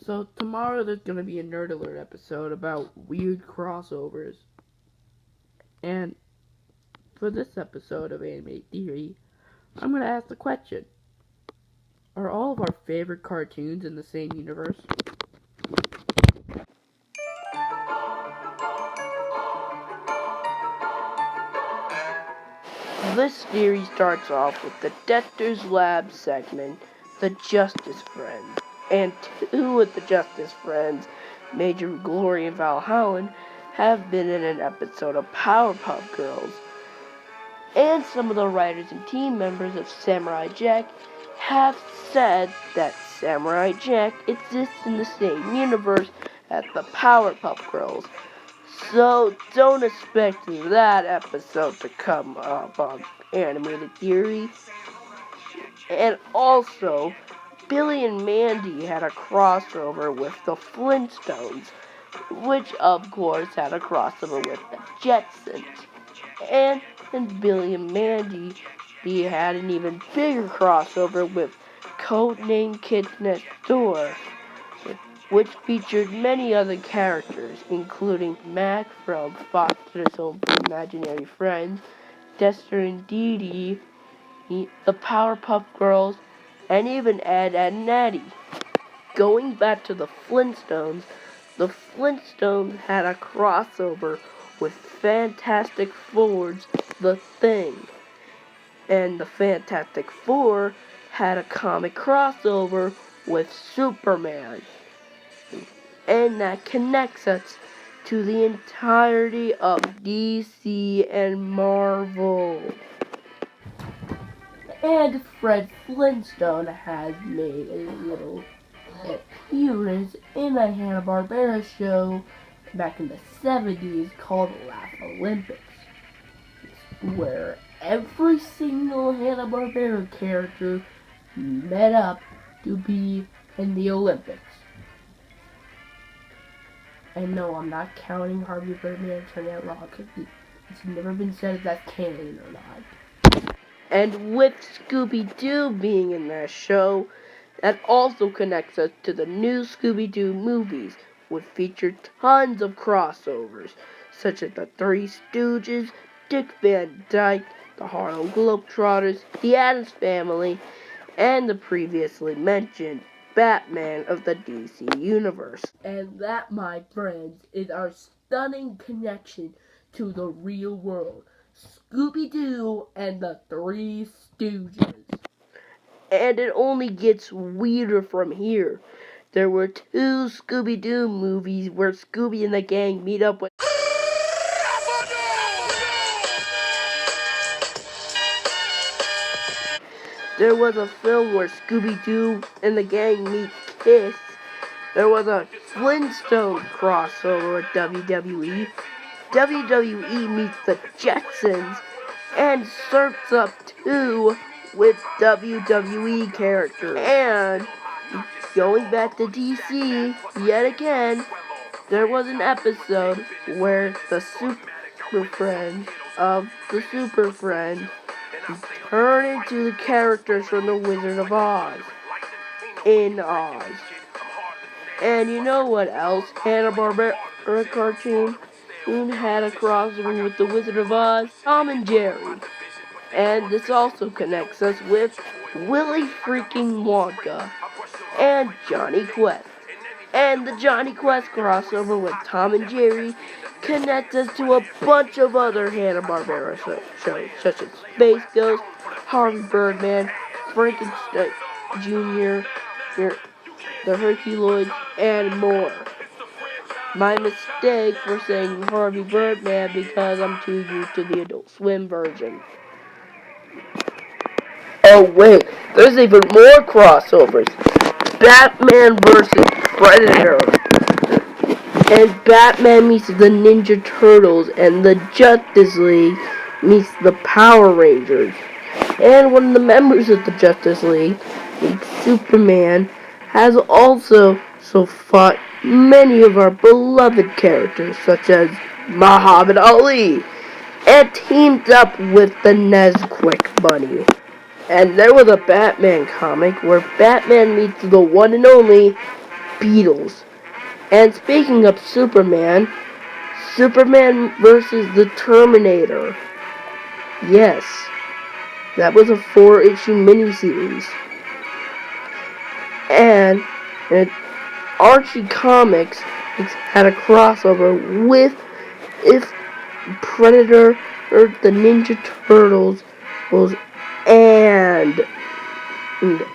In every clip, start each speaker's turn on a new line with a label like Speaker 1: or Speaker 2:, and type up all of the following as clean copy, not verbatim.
Speaker 1: So tomorrow there's gonna be a Nerd Alert episode about weird crossovers. And for this episode of Anime Theory, I'm gonna ask the question: are all of our favorite cartoons in the same universe? This theory starts off with the Dexter's Lab segment, the Justice Friends. And two of the Justice Friends, Major Glory and Val Howland, have been in an episode of Powerpuff Girls. And some of the writers and team members of Samurai Jack have said that Samurai Jack exists in the same universe as the Powerpuff Girls. So don't expect that episode to come up on Animated Theory. And also, Billy and Mandy had a crossover with the Flintstones, which of course had a crossover with the Jetsons. And Billy and Mandy, he had an even bigger crossover with Codename Kids Next Door, which featured many other characters, including Mac from Foster's Home for Imaginary Friends, Dexter and Dee Dee, the Powerpuff Girls, and even Ed, Edd and Eddy. Going back to the Flintstones had a crossover with Fantastic Four's The Thing. And the Fantastic Four had a comic crossover with Superman. And that connects us to the entirety of DC and Marvel. And Fred Flintstone has made a little appearance in a Hanna-Barbera show back in the 70s called Laugh Olympics, where every single Hanna-Barbera character met up to be in the Olympics. And no, I'm not counting Harvey Birdman and Trinidad Rock, because it's never been said if that's canon or not. And with Scooby-Doo being in that show, that also connects us to the new Scooby-Doo movies, which feature tons of crossovers, such as the Three Stooges, Dick Van Dyke, the Harlem Globetrotters, the Addams Family, and the previously mentioned Batman of the DC Universe. And that, my friends, is our stunning connection to the real world. Scooby-Doo and the Three Stooges. And it only gets weirder from here. There were two Scooby-Doo movies where Scooby and the gang meet up with... There was a film where Scooby-Doo and the gang meet Kiss. There was a Flintstone crossover with WWE. WWE meets the Jetsons. And Surf's Up 2 with WWE characters. And going back to DC, yet again, there was an episode where the Super Friends of the Super Friends turn into the characters from the Wizard of Oz in Oz. And you know what else? Hanna-Barbera cartoon had a crossover with the Wizard of Oz, Tom and Jerry. And this also connects us with Willy freaking Wonka and Johnny Quest. And the Johnny Quest crossover with Tom and Jerry connects us to a bunch of other Hanna-Barbera shows, such as Space Ghost, Harvey Birdman, Frankenstein Jr., the Herculoids, and more. My mistake for saying Harvey Birdman because I'm too used to the Adult Swim version. Oh wait, there's even more crossovers. Batman vs. Predator. And Batman meets the Ninja Turtles, and the Justice League meets the Power Rangers. And one of the members of the Justice League, Superman, has also fought many of our beloved characters, such as Muhammad Ali, and teamed up with the Nesquik Bunny. And there was a Batman comic where Batman meets the one and only Beatles. And speaking of Superman, Superman versus the Terminator. Yes, that was a 4-issue miniseries. And Archie Comics had a crossover with if Predator or the Ninja Turtles and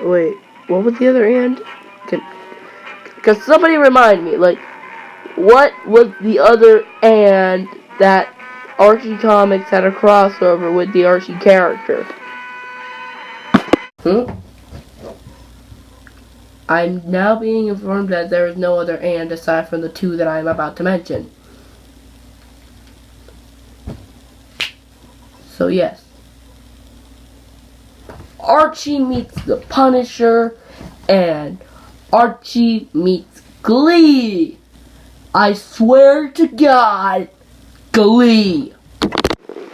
Speaker 1: wait, what was the other and? Because somebody remind me, like, what was the other and that Archie Comics had a crossover with the Archie character? I'm now being informed that there is no other and aside from the two that I am about to mention. So yes. Archie meets the Punisher and Archie meets Glee. I swear to God, Glee.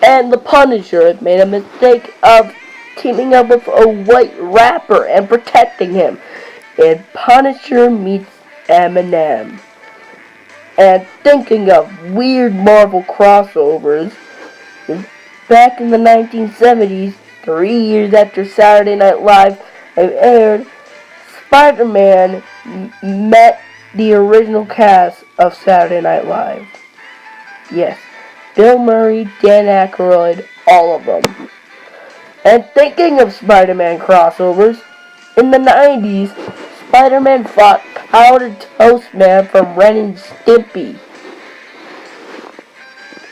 Speaker 1: And the Punisher made a mistake of teaming up with a white rapper and protecting him. And Punisher meets Eminem. And thinking of weird Marvel crossovers, back in the 1970s, 3 years after Saturday Night Live aired, Spider-Man met the original cast of Saturday Night Live. Yes, Bill Murray, Dan Aykroyd, all of them. And thinking of Spider-Man crossovers, in the 90s, Spider-Man fought Powdered Toast Man from Ren and Stimpy.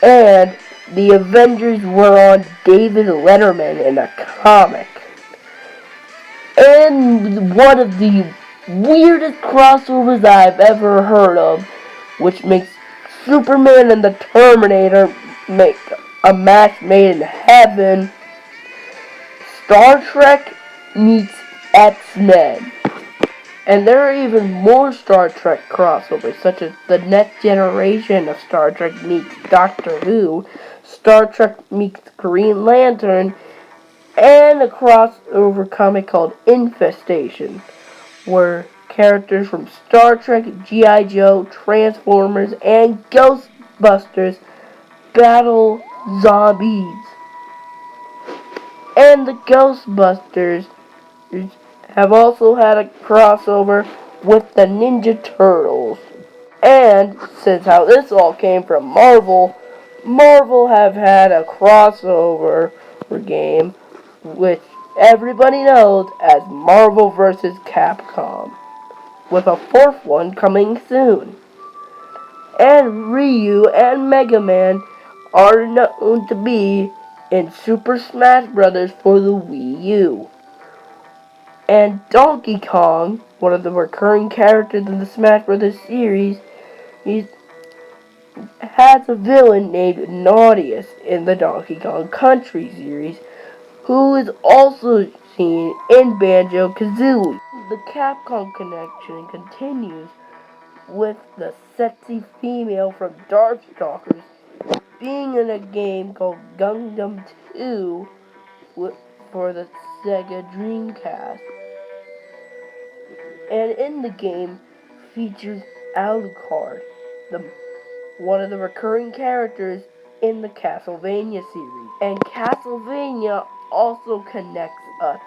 Speaker 1: And the Avengers were on David Letterman in a comic. And one of the weirdest crossovers I've ever heard of, which makes Superman and the Terminator make a match made in heaven. Star Trek meets X-Men. And there are even more Star Trek crossovers, such as the next generation of Star Trek meets Doctor Who, Star Trek meets Green Lantern, and a crossover comic called Infestation, where characters from Star Trek, G.I. Joe, Transformers, and Ghostbusters battle zombies. And the Ghostbusters have also had a crossover with the Ninja Turtles. And since how this all came from Marvel, Marvel have had a crossover game which everybody knows as Marvel vs. Capcom, with a 4th one coming soon. And Ryu and Mega Man are known to be in Super Smash Bros. For the Wii U. And Donkey Kong, one of the recurring characters in the Smash Bros. Series, has a villain named Naughtius in the Donkey Kong Country series, who is also seen in Banjo-Kazooie. The Capcom connection continues with the sexy female from Darkstalkers being in a game called Gundam 2 for the Sega Dreamcast. And in the game features Alucard, one of the recurring characters in the Castlevania series. And Castlevania also connects us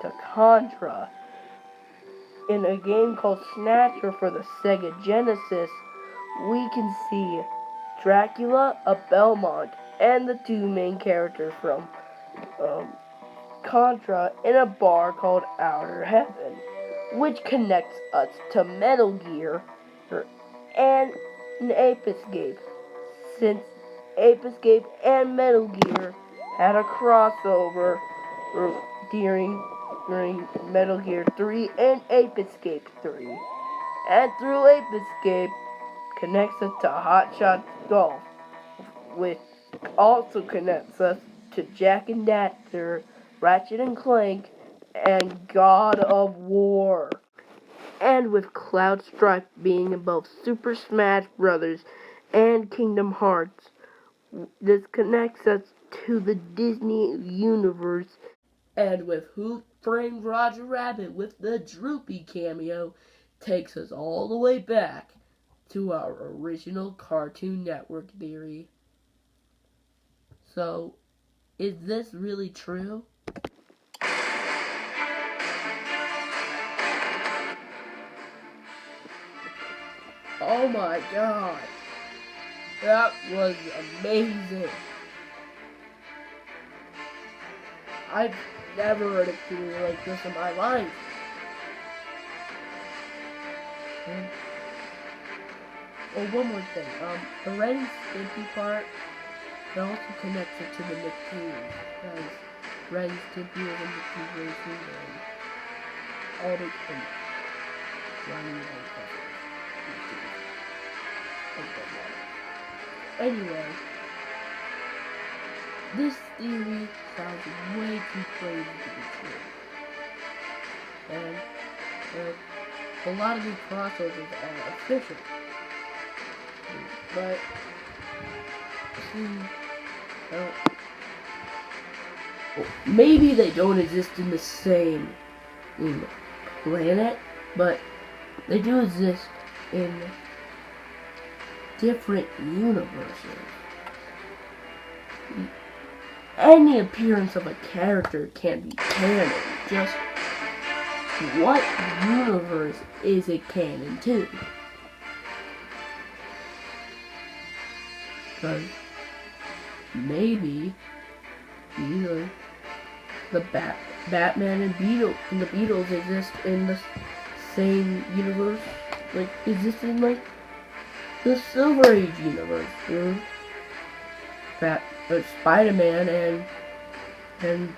Speaker 1: to Contra. In a game called Snatcher for the Sega Genesis, we can see Dracula, a Belmont, and the 2 main characters from Contra in a bar called Outer Heaven, which connects us to Metal Gear and Ape Escape, since Ape Escape and Metal Gear had a crossover during Metal Gear 3 and Ape Escape 3. And through Ape Escape connects us to Hot Shots Golf, which also connects us to Jak and Daxter, Ratchet and Clank, and God of War. And with Cloud Strife being in both Super Smash Bros. And Kingdom Hearts, this connects us to the Disney universe. And with Who Framed Roger Rabbit with the Droopy cameo, takes us all the way back to our original Cartoon Network theory. So, is this really true? Oh my god. That was amazing. I've never heard a theory like this in my life. Oh, one more thing. The Ren and Stimpy part, it also connects it to the Nicktoons. Because Ren and Stimpy was in Nicktoons racing and all the Anyway, this theory sounds way too crazy to be true. And a lot of these crossovers are official. But, maybe they don't exist in the same planet, but they do exist in different universes. Any appearance of a character can be canon, just what universe is it canon to? Because maybe either the Batman and the Beatles exist in the same universe, like exist in like the Silver Age universe, Spider-Man and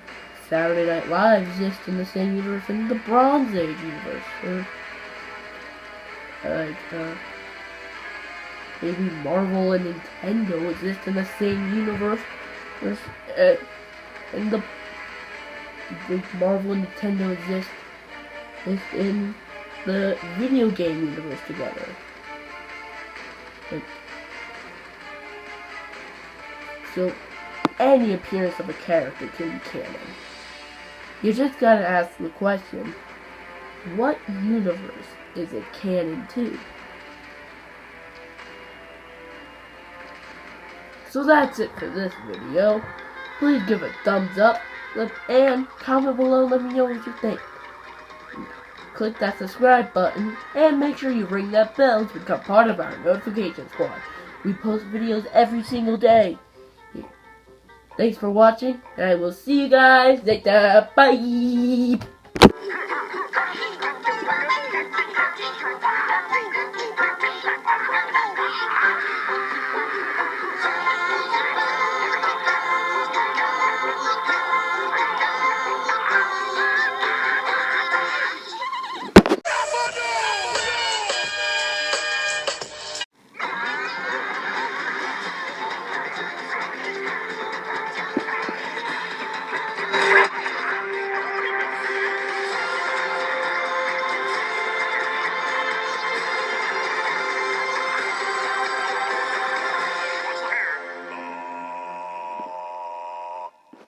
Speaker 1: Saturday Night Live exist in the same universe in the Bronze Age universe, maybe Marvel and Nintendo exist in the same universe, and the Marvel and Nintendo exist in the video game universe together. So, any appearance of a character can be canon. You just gotta ask the question, what universe is it canon to? So that's it for this video. Please give a thumbs up, and comment below and let me know what you think. Click that subscribe button, and make sure you ring that bell to become part of our notification squad. We post videos every single day. Thanks for watching, and I will see you guys later. Bye!